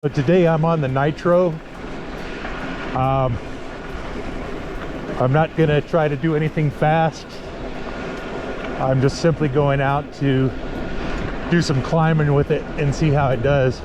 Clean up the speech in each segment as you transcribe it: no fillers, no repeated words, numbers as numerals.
So today I'm on the Nitro. I'm not gonna try to do anything fast. I'm just simply going out to do some climbing with it and see how it does.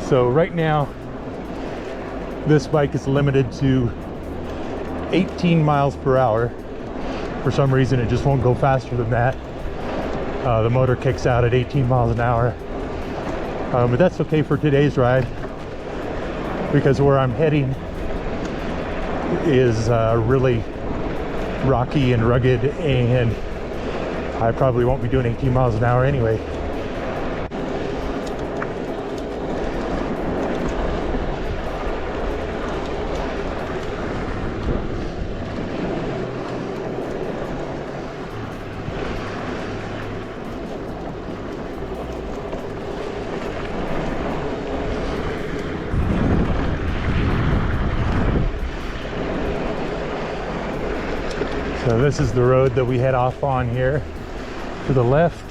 So right now, this bike is limited to 18 miles per hour. For some reason, it just won't go faster than that. The motor kicks out at 18 miles an hour. But that's okay for today's ride, because where I'm heading is really rocky and rugged, and I probably won't be doing 18 miles an hour anyway. So this is the road that we head off on here. To the left,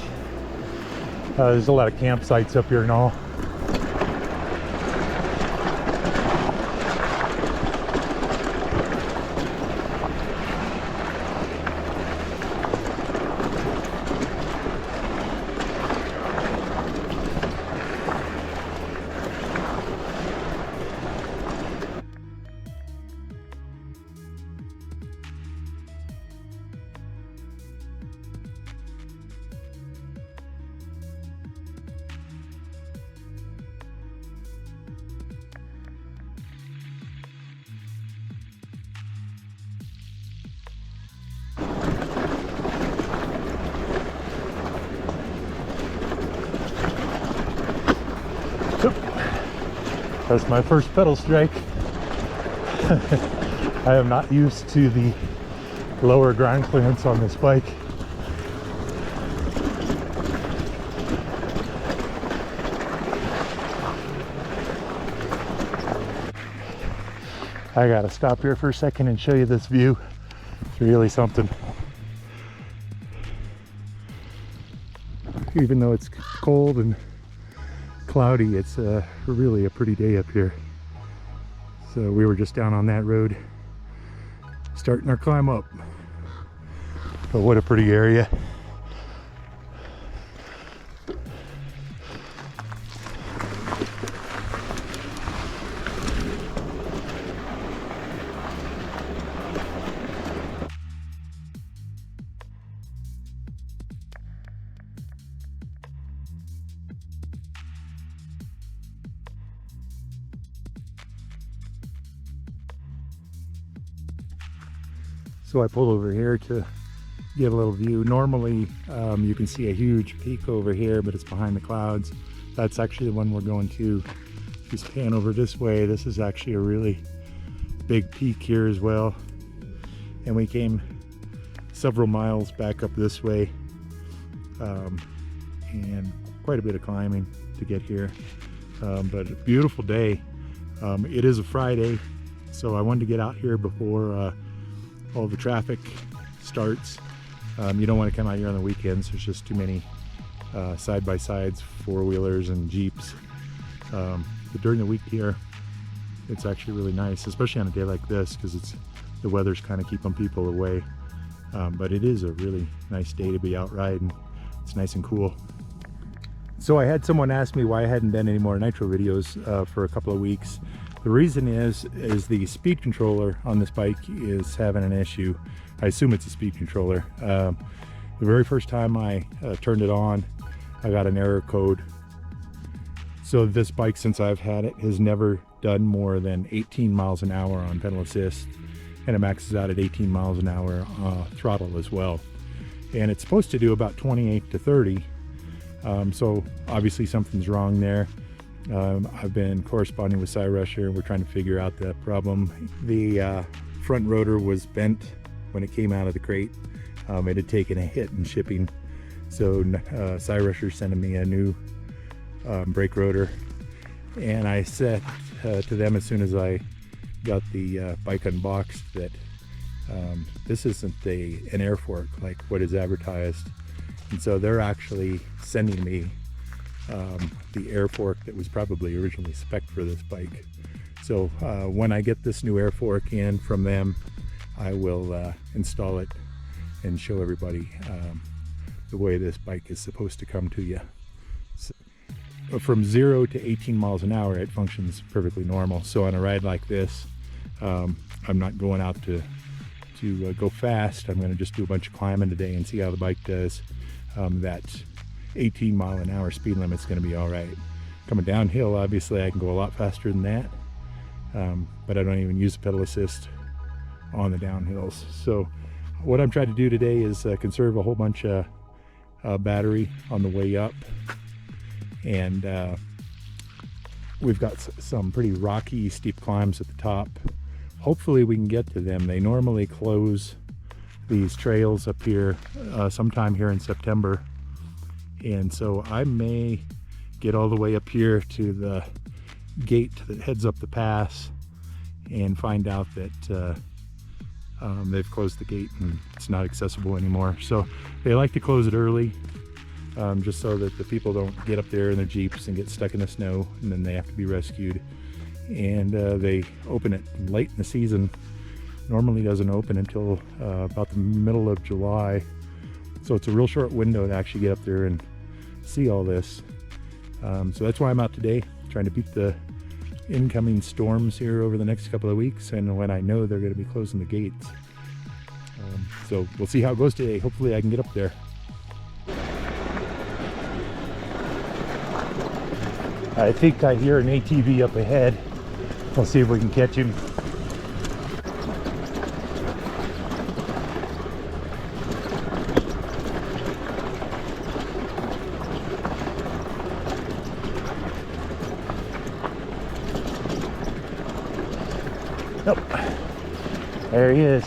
there's a lot of campsites up here and all. That's my first pedal strike. I am not used to the lower ground clearance on this bike. I gotta stop here for a second and show you this view. It's really something. Even though it's cold and cloudy, it's really a pretty day up here. So we were just down on that road starting our climb up. But what a pretty area. So I pulled over here to give a little view. Normally you can see a huge peak over here, but it's behind the clouds. That's actually the one we're going to. If you pan over this way, this is actually a really big peak here as well. And we came several miles back up this way, and quite a bit of climbing to get here. But a beautiful day. It is a Friday, so I wanted to get out here before all the traffic starts. You don't want to come out here on the weekends. There's just too many side-by-sides, four-wheelers and Jeeps. But during the week here, it's actually really nice, especially on a day like this, because the weather's kind of keeping people away. But it is a really nice day to be out riding. It's nice and cool. So I had someone ask me why I hadn't done any more Nitro videos for a couple of weeks. The reason is the speed controller on this bike is having an issue. I assume it's a speed controller. The very first time I turned it on, I got an error code. So this bike, since I've had it, has never done more than 18 miles an hour on pedal assist, and it maxes out at 18 miles an hour throttle as well. And it's supposed to do about 28 to 30. So obviously something's wrong there. I've been corresponding with Cyrusher, and we're trying to figure out the problem. The front rotor was bent when it came out of the crate. It had taken a hit in shipping, so Cyrusher sending me a new brake rotor, and I said to them as soon as I got the bike unboxed that this isn't an air fork like what is advertised, and so they're actually sending me the air fork that was probably originally spec'd for this bike. So when I get this new air fork in from them, I will install it and show everybody the way this bike is supposed to come to you. So, from 0 to 18 miles an hour, it functions perfectly normal. So on a ride like this, I'm not going out to go fast. I'm going to just do a bunch of climbing today and see how the bike does. That 18 mile an hour speed limit's going to be all right. Coming downhill, obviously I can go a lot faster than that, but I don't even use the pedal assist on the downhills. So what I'm trying to do today is conserve a whole bunch of battery on the way up, and we've got some pretty rocky, steep climbs at the top. Hopefully we can get to them. They normally close these trails up here sometime here in September, and so I may get all the way up here to the gate that heads up the pass and find out that they've closed the gate and it's not accessible anymore. So they like to close it early, just so that the people don't get up there in their Jeeps and get stuck in the snow and then they have to be rescued. And they open it late in the season. Normally doesn't open until about the middle of July. So it's a real short window to actually get up there and see all this. So that's why I'm out today, trying to beat the incoming storms here over the next couple of weeks, and when I know they're going to be closing the gates. So we'll see how it goes today. Hopefully I can get up there. I think I hear an ATV up ahead. We'll see if we can catch him. Oh, there he is.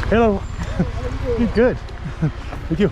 Hello. You're good. Thank you.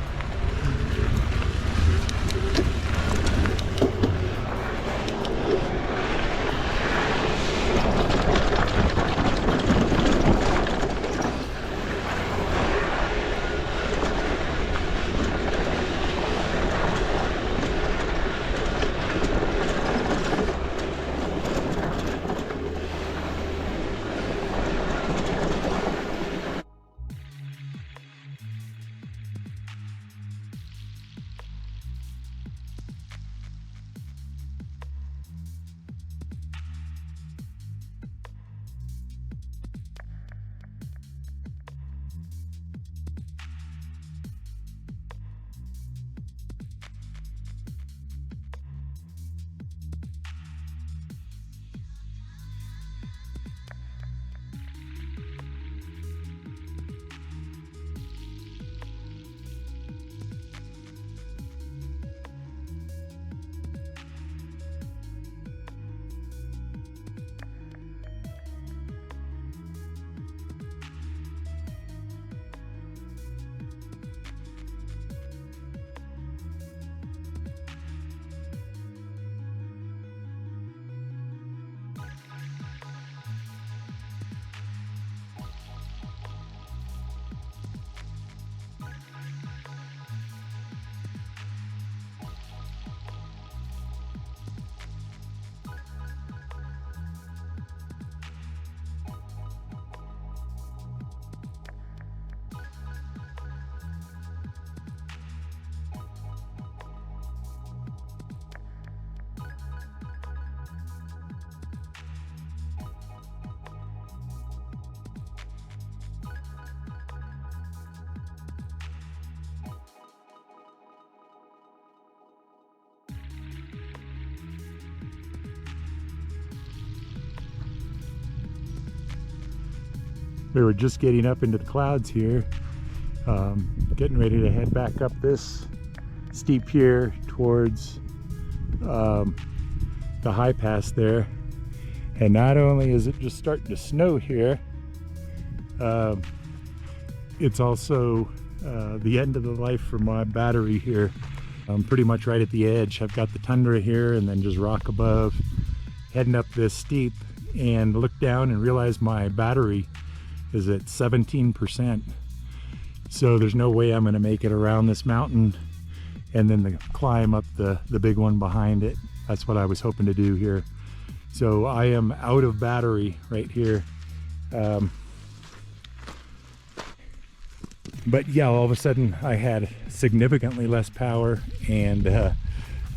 We were just getting up into the clouds here, getting ready to head back up this steep here towards the high pass there. And not only is it just starting to snow here, it's also the end of the life for my battery here. I'm pretty much right at the edge. I've got the tundra here and then just rock above, heading up this steep, and look down and realize my battery is at 17%. So there's no way I'm going to make it around this mountain and then the climb up the big one behind it. That's what I was hoping to do here. So I am out of battery right here. But yeah, all of a sudden I had significantly less power, and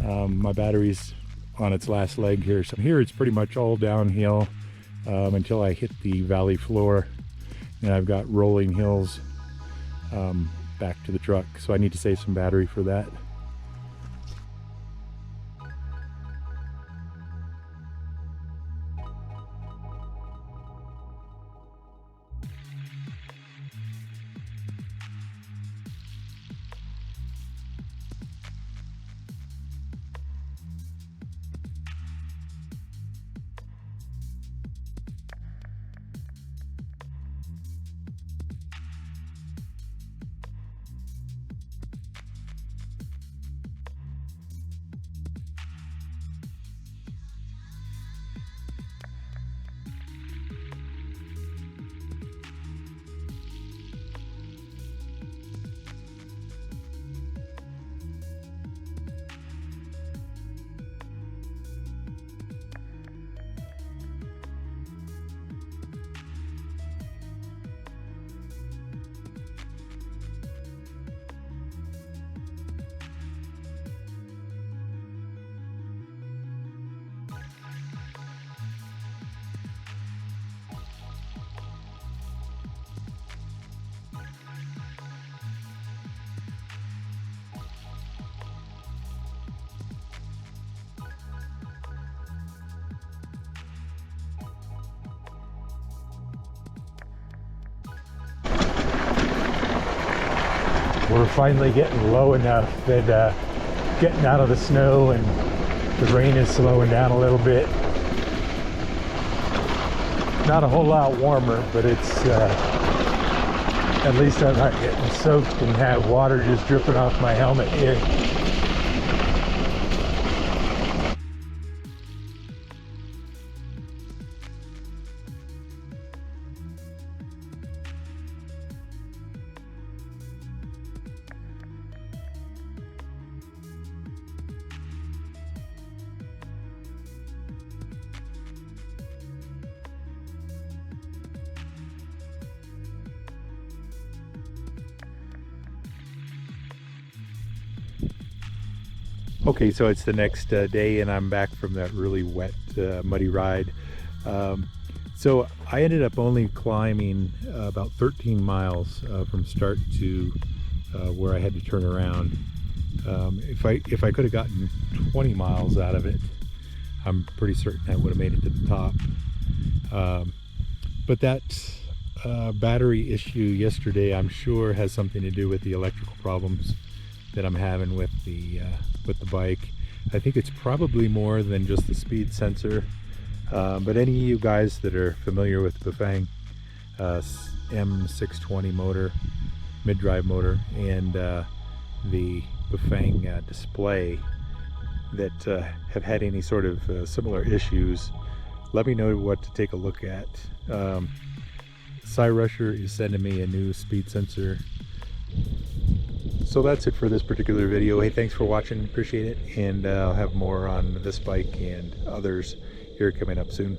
my battery's on its last leg here. So here it's pretty much all downhill until I hit the valley floor, and I've got rolling hills back to the truck. So I need to save some battery for that. We're finally getting low enough that getting out of the snow and the rain is slowing down a little bit. Not a whole lot warmer, but it's at least I'm not getting soaked and have water just dripping off my helmet here. Okay, so it's the next day and I'm back from that really wet, muddy ride. So I ended up only climbing about 13 miles from start to where I had to turn around. If I could have gotten 20 miles out of it, I'm pretty certain I would have made it to the top. But that battery issue yesterday, I'm sure, has something to do with the electrical problems that I'm having with the bike. I think it's probably more than just the speed sensor. But any of you guys that are familiar with Bafang m620 motor, mid-drive motor, and the Bafang display that have had any sort of similar issues, let me know what to take a look at. Cyrusher is sending me a new speed sensor. So that's it for this particular video. Hey, thanks for watching, appreciate it, and I'll have more on this bike and others here coming up soon.